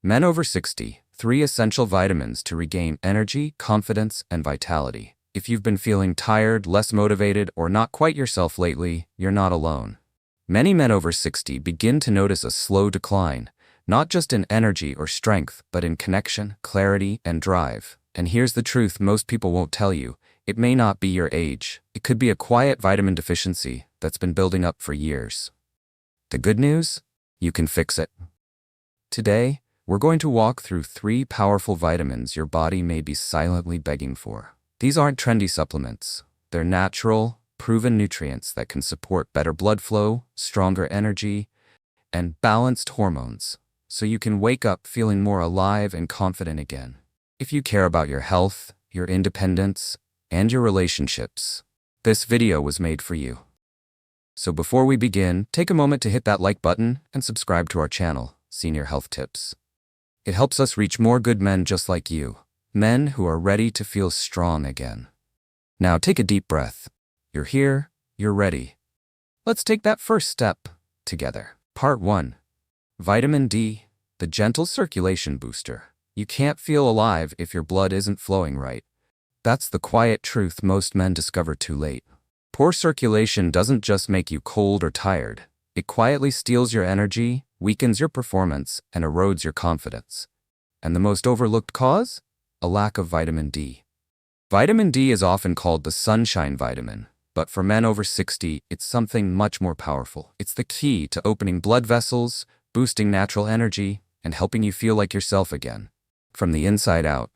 Men over 60, 3 essential vitamins to regain energy, confidence, and vitality. If you've been feeling tired, less motivated, or not quite yourself lately, you're not alone. Many men over 60 begin to notice a slow decline, not just in energy or strength, but in connection, clarity, and drive. And here's the truth most people won't tell you. It may not be your age. It could be a quiet vitamin deficiency that's been building up for years. The good news? You can fix it. Today, we're going to walk through 3 powerful vitamins your body may be silently begging for. These aren't trendy supplements. They're natural, proven nutrients that can support better blood flow, stronger energy, and balanced hormones, so you can wake up feeling more alive and confident again. If you care about your health, your independence, and your relationships, this video was made for you. So before we begin, take a moment to hit that like button and subscribe to our channel, Senior Health Tips. It helps us reach more good men just like you, men who are ready to feel strong again. Now take a deep breath. You're here, you're ready. Let's take that first step together. Part 1. Vitamin D, the gentle circulation booster. You can't feel alive if your blood isn't flowing right. That's the quiet truth most men discover too late. Poor circulation doesn't just make you cold or tired. It quietly steals your energy, weakens your performance, and erodes your confidence. And the most overlooked cause? A lack of vitamin D. Vitamin D is often called the sunshine vitamin, but for men over 60, it's something much more powerful. It's the key to opening blood vessels, boosting natural energy, and helping you feel like yourself again, from the inside out.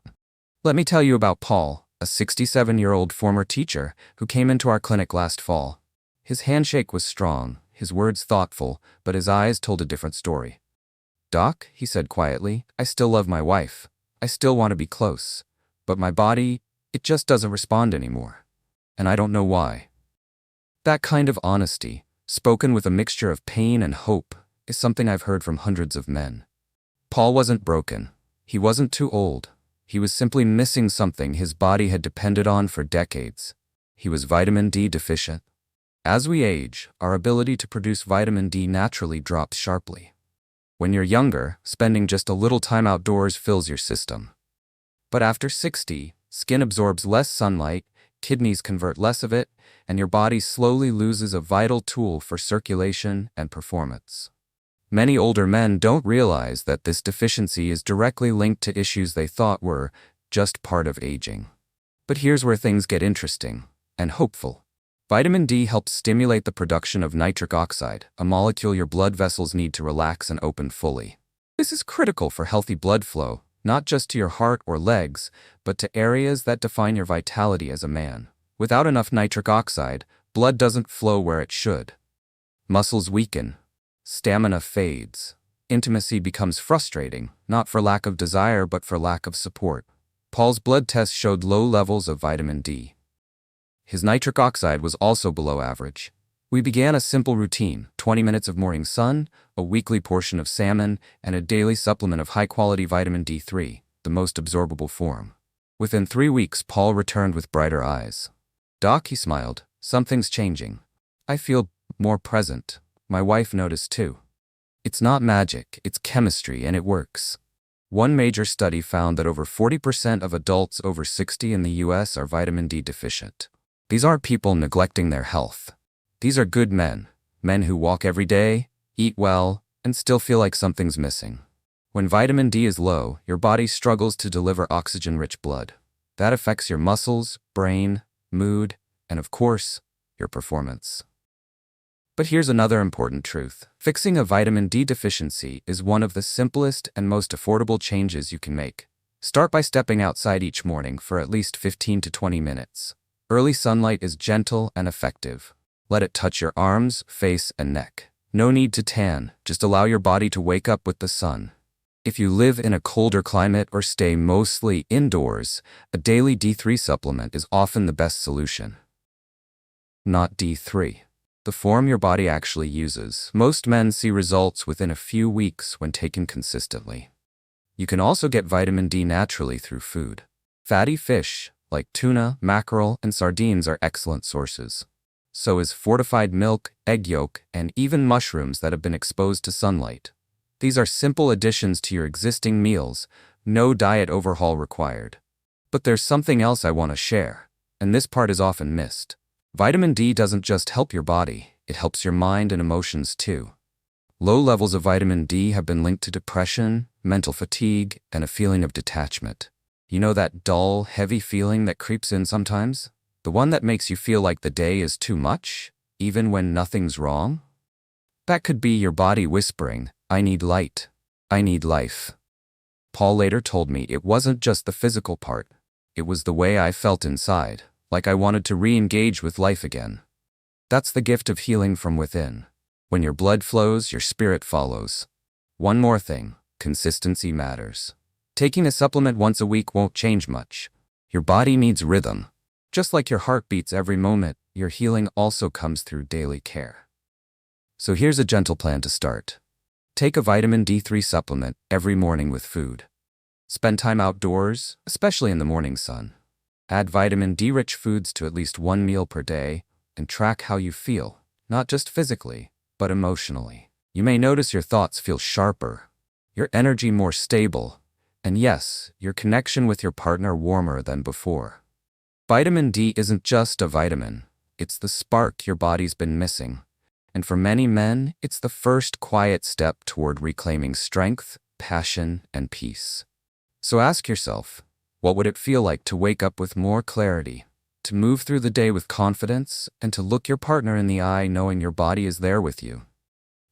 Let me tell you about Paul, a 67-year-old former teacher who came into our clinic last fall. His handshake was strong, his words thoughtful, but his eyes told a different story. "Doc," he said quietly, "I still love my wife. I still want to be close. But my body, it just doesn't respond anymore. And I don't know why." That kind of honesty, spoken with a mixture of pain and hope, is something I've heard from hundreds of men. Paul wasn't broken. He wasn't too old. He was simply missing something his body had depended on for decades. He was vitamin D deficient. As we age, our ability to produce vitamin D naturally drops sharply. When you're younger, spending just a little time outdoors fills your system. But after 60, skin absorbs less sunlight, kidneys convert less of it, and your body slowly loses a vital tool for circulation and performance. Many older men don't realize that this deficiency is directly linked to issues they thought were just part of aging. But here's where things get interesting and hopeful. Vitamin D helps stimulate the production of nitric oxide, a molecule your blood vessels need to relax and open fully. This is critical for healthy blood flow, not just to your heart or legs, but to areas that define your vitality as a man. Without enough nitric oxide, blood doesn't flow where it should. Muscles weaken. Stamina fades. Intimacy becomes frustrating, not for lack of desire but for lack of support. Paul's blood test showed low levels of vitamin D. His nitric oxide was also below average. We began a simple routine: 20 minutes of morning sun, a weekly portion of salmon, and a daily supplement of high-quality vitamin D3, the most absorbable form. Within 3 weeks, Paul returned with brighter eyes. "Doc," he smiled, "something's changing. I feel more present. My wife noticed too." It's not magic, it's chemistry, and it works. One major study found that over 40% of adults over 60 in the US are vitamin D deficient. These aren't people neglecting their health. These are good men, men who walk every day, eat well, and still feel like something's missing. When vitamin D is low, your body struggles to deliver oxygen-rich blood. That affects your muscles, brain, mood, and of course, your performance. But here's another important truth. Fixing a vitamin D deficiency is one of the simplest and most affordable changes you can make. Start by stepping outside each morning for at least 15 to 20 minutes. Early sunlight is gentle and effective. Let it touch your arms, face, and neck. No need to tan, just allow your body to wake up with the sun. If you live in a colder climate or stay mostly indoors, a daily D3 supplement is often the best solution. Not D3. The form your body actually uses. Most men see results within a few weeks when taken consistently. You can also get vitamin D naturally through food. Fatty fish, like tuna, mackerel, and sardines are excellent sources. So is fortified milk, egg yolk, and even mushrooms that have been exposed to sunlight. These are simple additions to your existing meals, no diet overhaul required. But there's something else I want to share, and this part is often missed. Vitamin D doesn't just help your body, it helps your mind and emotions too. Low levels of vitamin D have been linked to depression, mental fatigue, and a feeling of detachment. You know that dull, heavy feeling that creeps in sometimes? The one that makes you feel like the day is too much, even when nothing's wrong? That could be your body whispering, "I need light. I need life." Paul later told me it wasn't just the physical part. It was the way I felt inside, like I wanted to re-engage with life again. That's the gift of healing from within. When your blood flows, your spirit follows. One more thing, consistency matters. Taking a supplement once a week won't change much. Your body needs rhythm. Just like your heart beats every moment, your healing also comes through daily care. So here's a gentle plan to start. Take a vitamin D3 supplement every morning with food. Spend time outdoors, especially in the morning sun. Add vitamin D-rich foods to at least one meal per day, and track how you feel, not just physically, but emotionally. You may notice your thoughts feel sharper, your energy more stable, and yes, your connection with your partner warmer than before. Vitamin D isn't just a vitamin, it's the spark your body's been missing. And for many men, it's the first quiet step toward reclaiming strength, passion, and peace. So ask yourself, what would it feel like to wake up with more clarity, to move through the day with confidence, and to look your partner in the eye knowing your body is there with you?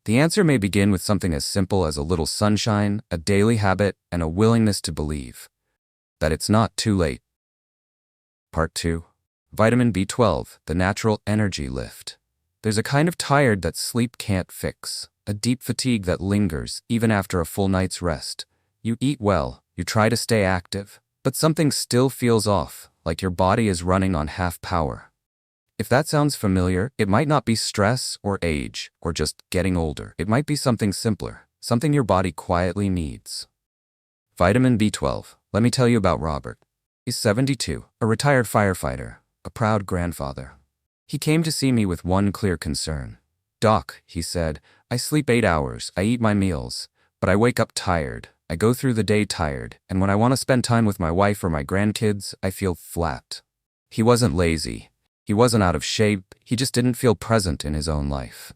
The answer may begin with something as simple as a little sunshine, a daily habit, and a willingness to believe that it's not too late. Part 2. Vitamin B12, the natural energy lift. There's a kind of tired that sleep can't fix, a deep fatigue that lingers even after a full night's rest. You eat well, you try to stay active, but something still feels off, like your body is running on half power. If that sounds familiar, it might not be stress or age or just getting older. It might be something simpler, something your body quietly needs. Vitamin B12. Let me tell you about Robert. He's 72, a retired firefighter, a proud grandfather. He came to see me with one clear concern. "Doc," he said, "I sleep 8 hours, I eat my meals, but I wake up tired. I go through the day tired, and when I want to spend time with my wife or my grandkids, I feel flat." He wasn't lazy. He wasn't out of shape. He just didn't feel present in his own life.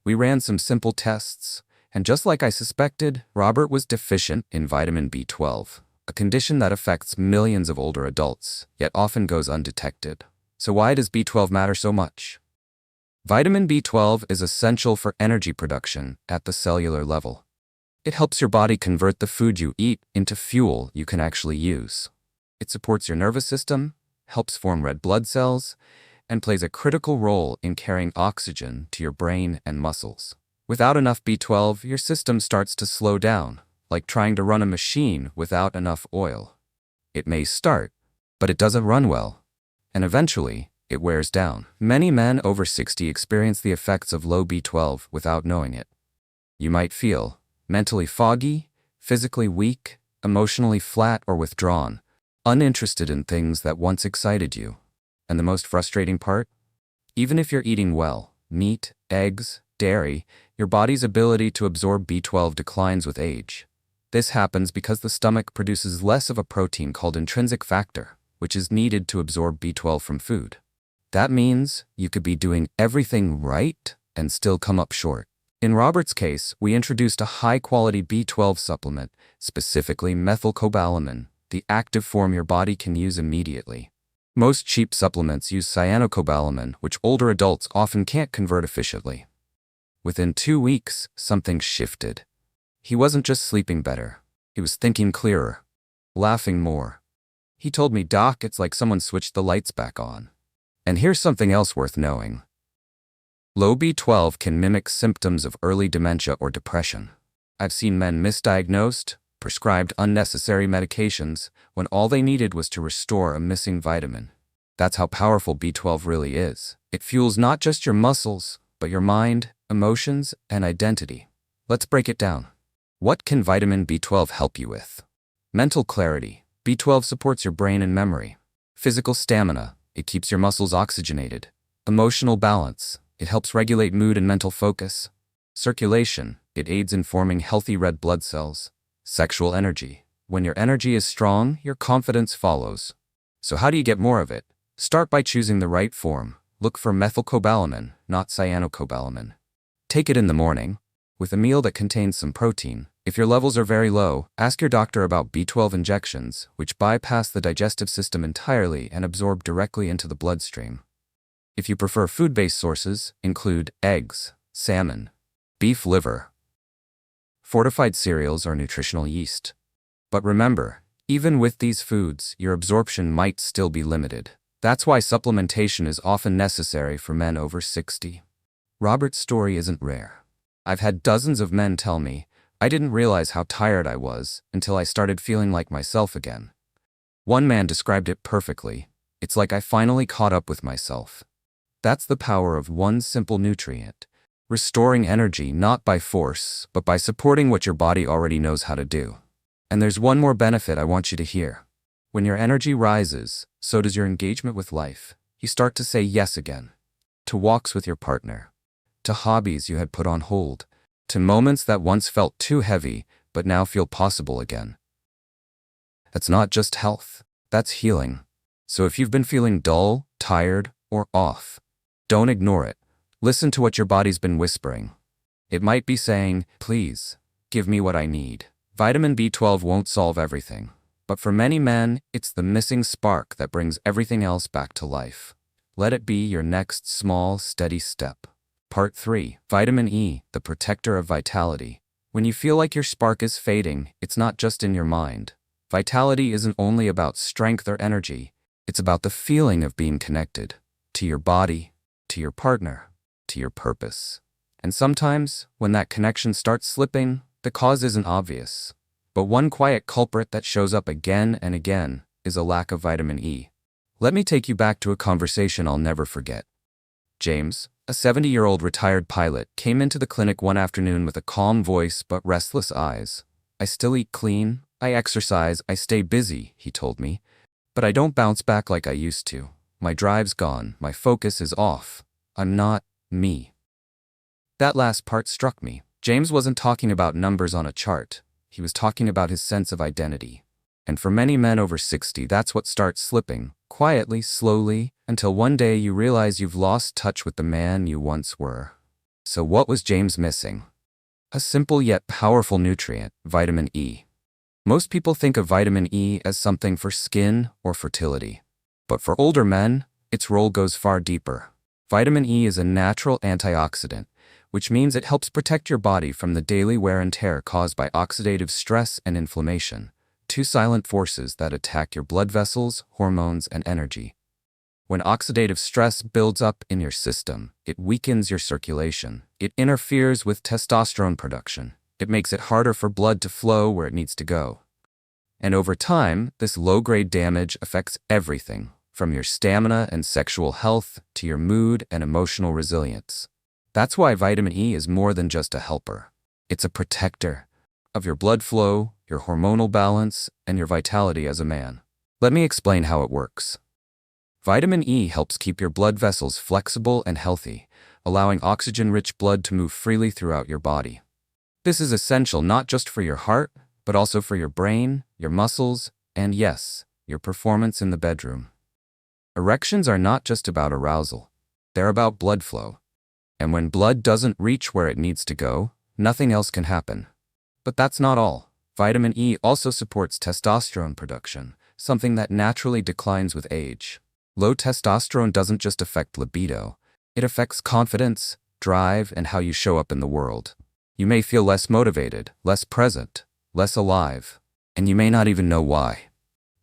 We ran some simple tests, and just like I suspected, Robert was deficient in vitamin B12, a condition that affects millions of older adults, yet often goes undetected. So why does B12 matter so much? Vitamin B12 is essential for energy production at the cellular level. It helps your body convert the food you eat into fuel you can actually use. It supports your nervous system, helps form red blood cells, and plays a critical role in carrying oxygen to your brain and muscles. Without enough B12, your system starts to slow down, like trying to run a machine without enough oil. It may start, but it doesn't run well, and eventually, it wears down. Many men over 60 experience the effects of low B12 without knowing it. You might feel mentally foggy, physically weak, emotionally flat or withdrawn, uninterested in things that once excited you. And the most frustrating part? Even if you're eating well, meat, eggs, dairy, your body's ability to absorb B12 declines with age. This happens because the stomach produces less of a protein called intrinsic factor, which is needed to absorb B12 from food. That means you could be doing everything right and still come up short. In Robert's case, we introduced a high-quality B12 supplement, specifically methylcobalamin, the active form your body can use immediately. Most cheap supplements use cyanocobalamin, which older adults often can't convert efficiently. Within 2 weeks, something shifted. He wasn't just sleeping better. He was thinking clearer, laughing more. He told me, "Doc, it's like someone switched the lights back on." And here's something else worth knowing. Low B12 can mimic symptoms of early dementia or depression. I've seen men misdiagnosed, prescribed unnecessary medications, when all they needed was to restore a missing vitamin. That's how powerful B12 really is. It fuels not just your muscles, but your mind, emotions, and identity. Let's break it down. What can vitamin B12 help you with? Mental clarity. B12 supports your brain and memory. Physical stamina. It keeps your muscles oxygenated. Emotional balance. It helps regulate mood and mental focus. Circulation. It aids in forming healthy red blood cells. Sexual energy. When your energy is strong, your confidence follows. So how do you get more of it? Start by choosing the right form. Look for methylcobalamin, not cyanocobalamin. Take it in the morning, with a meal that contains some protein. If your levels are very low, ask your doctor about B12 injections, which bypass the digestive system entirely and absorb directly into the bloodstream. If you prefer food-based sources, include eggs, salmon, beef liver, fortified cereals, or nutritional yeast. But remember, even with these foods, your absorption might still be limited. That's why supplementation is often necessary for men over 60. Robert's story isn't rare. I've had dozens of men tell me, "I didn't realize how tired I was until I started feeling like myself again." One man described it perfectly. "It's like I finally caught up with myself." That's the power of one simple nutrient. Restoring energy not by force, but by supporting what your body already knows how to do. And there's one more benefit I want you to hear. When your energy rises, so does your engagement with life. You start to say yes again. To walks with your partner. To hobbies you had put on hold. To moments that once felt too heavy, but now feel possible again. That's not just health, that's healing. So if you've been feeling dull, tired, or off, don't ignore it. Listen to what your body's been whispering. It might be saying, "Please, give me what I need." Vitamin B12 won't solve everything. But for many men, it's the missing spark that brings everything else back to life. Let it be your next small, steady step. Part 3. Vitamin E, the protector of vitality. When you feel like your spark is fading, it's not just in your mind. Vitality isn't only about strength or energy. It's about the feeling of being connected. To your body, to your partner, to your purpose. And sometimes, when that connection starts slipping, the cause isn't obvious. But one quiet culprit that shows up again and again is a lack of vitamin E. Let me take you back to a conversation I'll never forget. James, a 70-year-old retired pilot, came into the clinic one afternoon with a calm voice but restless eyes. "I still eat clean, I exercise, I stay busy," he told me. "But I don't bounce back like I used to. My drive's gone, my focus is off. I'm not me." That last part struck me. James wasn't talking about numbers on a chart. He was talking about his sense of identity. And for many men over 60, that's what starts slipping, quietly, slowly, until one day you realize you've lost touch with the man you once were. So what was James missing? A simple yet powerful nutrient, vitamin E. Most people think of vitamin E as something for skin or fertility. But for older men, its role goes far deeper. Vitamin E is a natural antioxidant, which means it helps protect your body from the daily wear and tear caused by oxidative stress and inflammation, two silent forces that attack your blood vessels, hormones, and energy. When oxidative stress builds up in your system, it weakens your circulation. It interferes with testosterone production. It makes it harder for blood to flow where it needs to go. And over time, this low-grade damage affects everything, from your stamina and sexual health to your mood and emotional resilience. That's why vitamin E is more than just a helper. It's a protector of your blood flow, your hormonal balance, and your vitality as a man. Let me explain how it works. Vitamin E helps keep your blood vessels flexible and healthy, allowing oxygen-rich blood to move freely throughout your body. This is essential not just for your heart, but also for your brain, your muscles, and yes, your performance in the bedroom. Erections are not just about arousal. They're about blood flow. And when blood doesn't reach where it needs to go, nothing else can happen. But that's not all. Vitamin E also supports testosterone production, something that naturally declines with age. Low testosterone doesn't just affect libido. It affects confidence, drive, and how you show up in the world. You may feel less motivated, less present, less alive, and you may not even know why.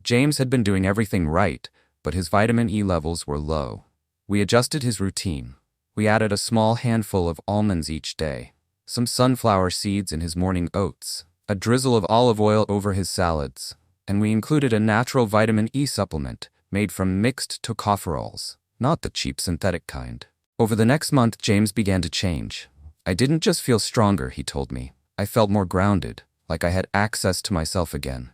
James had been doing everything right, but his vitamin E levels were low. We adjusted his routine. We added a small handful of almonds each day, some sunflower seeds in his morning oats, a drizzle of olive oil over his salads, and we included a natural vitamin E supplement made from mixed tocopherols, not the cheap synthetic kind. Over the next month, James began to change. "I didn't just feel stronger," he told me. "I felt more grounded, like I had access to myself again."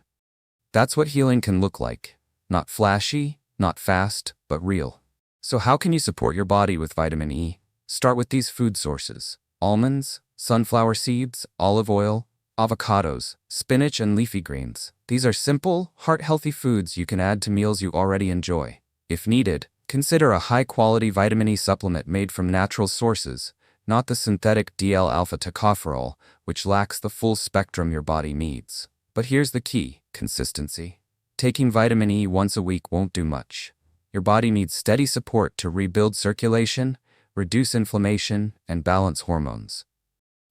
That's what healing can look like. Not flashy, not fast, but real. So how can you support your body with vitamin E? Start with these food sources: almonds, sunflower seeds, olive oil, avocados, spinach, and leafy greens. These are simple, heart-healthy foods you can add to meals you already enjoy. If needed, consider a high-quality vitamin E supplement made from natural sources, not the synthetic DL-alpha tocopherol, which lacks the full spectrum your body needs. But here's the key: consistency. Taking vitamin E once a week won't do much. Your body needs steady support to rebuild circulation, reduce inflammation, and balance hormones.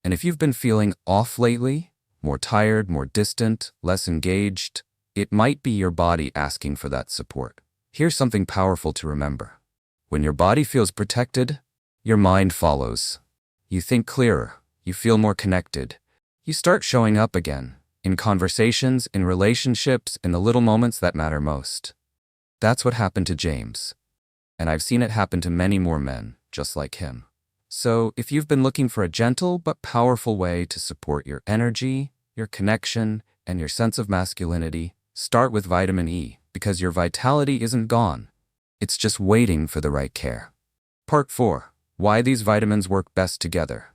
And if you've been feeling off lately, more tired, more distant, less engaged, it might be your body asking for that support. Here's something powerful to remember. When your body feels protected, your mind follows. You think clearer, you feel more connected. You start showing up again, in conversations, in relationships, in the little moments that matter most. That's what happened to James. And I've seen it happen to many more men, just like him. So, if you've been looking for a gentle but powerful way to support your energy, your connection, and your sense of masculinity, start with vitamin E, because your vitality isn't gone. It's just waiting for the right care. Part 4. Why these vitamins work best together.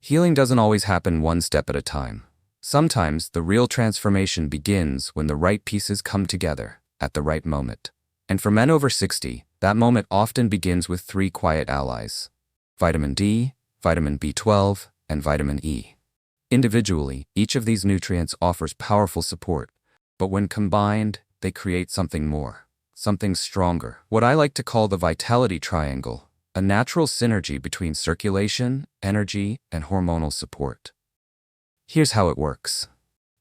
Healing doesn't always happen one step at a time. Sometimes the real transformation begins when the right pieces come together, at the right moment. And for men over 60, that moment often begins with 3 quiet allies: vitamin D, vitamin B12, and vitamin E. Individually, each of these nutrients offers powerful support, but when combined, they create something more, something stronger. What I like to call the vitality triangle, a natural synergy between circulation, energy, and hormonal support. Here's how it works.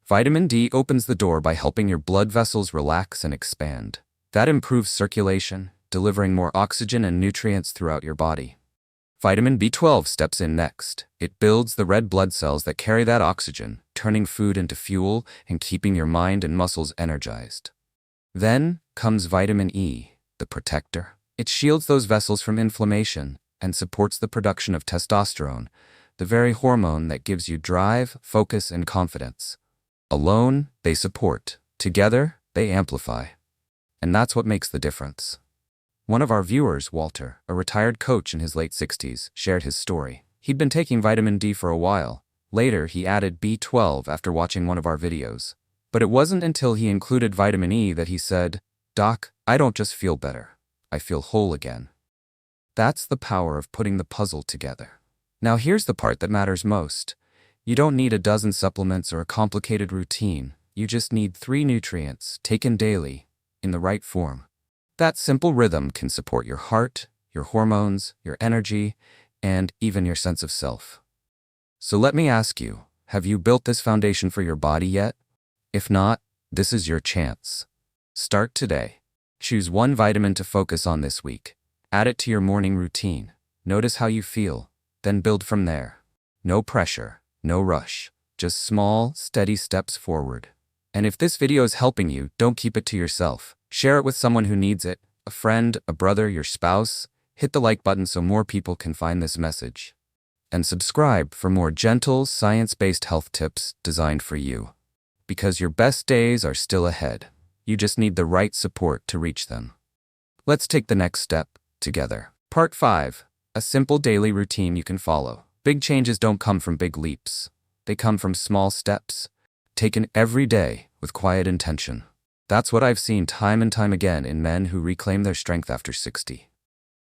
Vitamin D opens the door by helping your blood vessels relax and expand. That improves circulation, delivering more oxygen and nutrients throughout your body. Vitamin B12 steps in next. It builds the red blood cells that carry that oxygen, turning food into fuel and keeping your mind and muscles energized. Then comes vitamin E, the protector. It shields those vessels from inflammation and supports the production of testosterone, the very hormone that gives you drive, focus, and confidence. Alone, they support. Together, they amplify. And that's what makes the difference. One of our viewers, Walter, a retired coach in his late 60s, shared his story. He'd been taking vitamin D for a while. Later, he added B12 after watching one of our videos. But it wasn't until he included vitamin E that he said, "Doc, I don't just feel better. I feel whole again." That's the power of putting the puzzle together. Now here's the part that matters most. You don't need a dozen supplements or a complicated routine. You just need 3 nutrients, taken daily, in the right form. That simple rhythm can support your heart, your hormones, your energy, and even your sense of self. So let me ask you, have you built this foundation for your body yet? If not, this is your chance. Start today. Choose one vitamin to focus on this week. Add it to your morning routine. Notice how you feel, then build from there. No pressure, no rush, just small, steady steps forward. And if this video is helping you, don't keep it to yourself. Share it with someone who needs it, a friend, a brother, your spouse. Hit the like button so more people can find this message. And subscribe for more gentle, science-based health tips designed for you. Because your best days are still ahead. You just need the right support to reach them. Let's take the next step together. Part 5. A simple daily routine you can follow. Big changes don't come from big leaps. They come from small steps, taken every day with quiet intention. That's what I've seen time and time again in men who reclaim their strength after 60.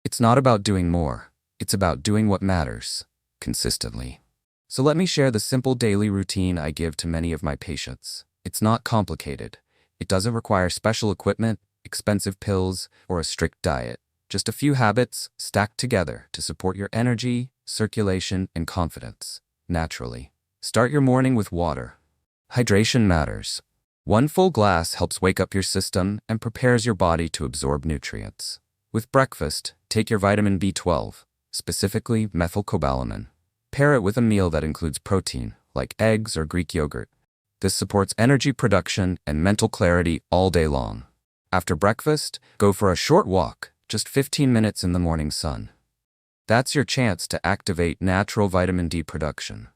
It's not about doing more. It's about doing what matters, consistently. So let me share the simple daily routine I give to many of my patients. It's not complicated. It doesn't require special equipment, expensive pills, or a strict diet. Just a few habits stacked together to support your energy, circulation, and confidence, naturally. Start your morning with water. Hydration matters. 1 full glass helps wake up your system and prepares your body to absorb nutrients. With breakfast, take your vitamin B12, specifically methylcobalamin. Pair it with a meal that includes protein, like eggs or Greek yogurt. This supports energy production and mental clarity all day long. After breakfast, go for a short walk, just 15 minutes in the morning sun. That's your chance to activate natural vitamin D production.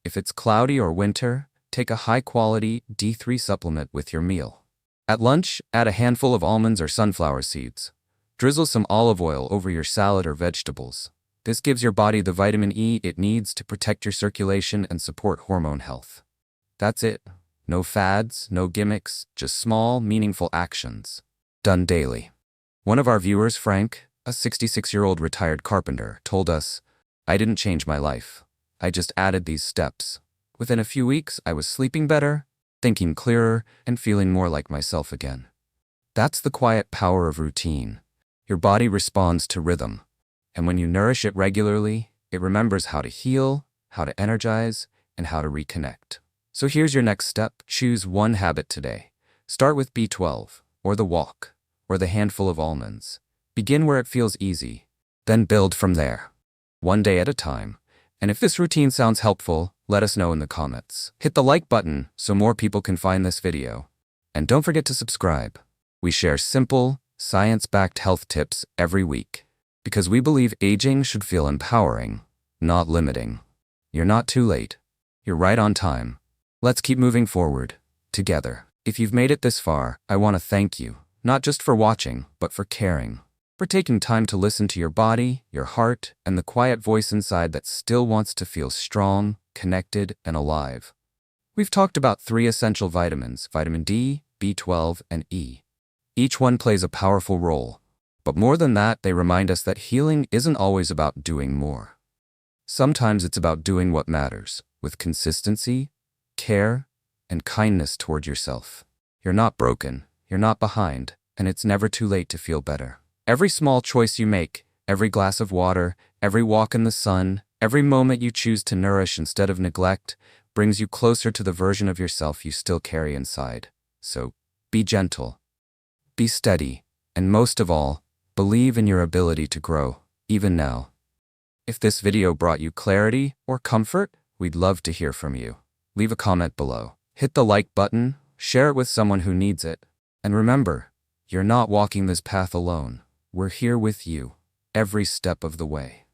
If it's cloudy or winter, take a high-quality D3 supplement with your meal. At lunch, add a handful of almonds or sunflower seeds. Drizzle some olive oil over your salad or vegetables. This gives your body the vitamin E it needs to protect your circulation and support hormone health. That's it. No fads, no gimmicks, just small, meaningful actions. Done daily. One of our viewers, Frank, a 66-year-old retired carpenter, told us, "I didn't change my life. I just added these steps. Within a few weeks, I was sleeping better, thinking clearer, and feeling more like myself again." That's the quiet power of routine. Your body responds to rhythm. And when you nourish it regularly, it remembers how to heal, how to energize, and how to reconnect. So here's your next step. Choose one habit today. Start with B12, or the walk, or the handful of almonds. Begin where it feels easy, then build from there. One day at a time. And if this routine sounds helpful, let us know in the comments. Hit the like button so more people can find this video. And don't forget to subscribe. We share simple, science-backed health tips every week. Because we believe aging should feel empowering, not limiting. You're not too late. You're right on time. Let's keep moving forward, together. If you've made it this far, I want to thank you, not just for watching, but for caring. For taking time to listen to your body, your heart, and the quiet voice inside that still wants to feel strong, connected, and alive. We've talked about 3 essential vitamins, vitamin D, B12, and E. Each one plays a powerful role. But more than that, they remind us that healing isn't always about doing more. Sometimes it's about doing what matters, with consistency, care, and kindness toward yourself. You're not broken, you're not behind, and it's never too late to feel better. Every small choice you make, every glass of water, every walk in the sun, every moment you choose to nourish instead of neglect, brings you closer to the version of yourself you still carry inside. So, be gentle, be steady, and most of all, believe in your ability to grow, even now. If this video brought you clarity or comfort, we'd love to hear from you. Leave a comment below. Hit the like button, share it with someone who needs it. And remember, you're not walking this path alone. We're here with you, every step of the way.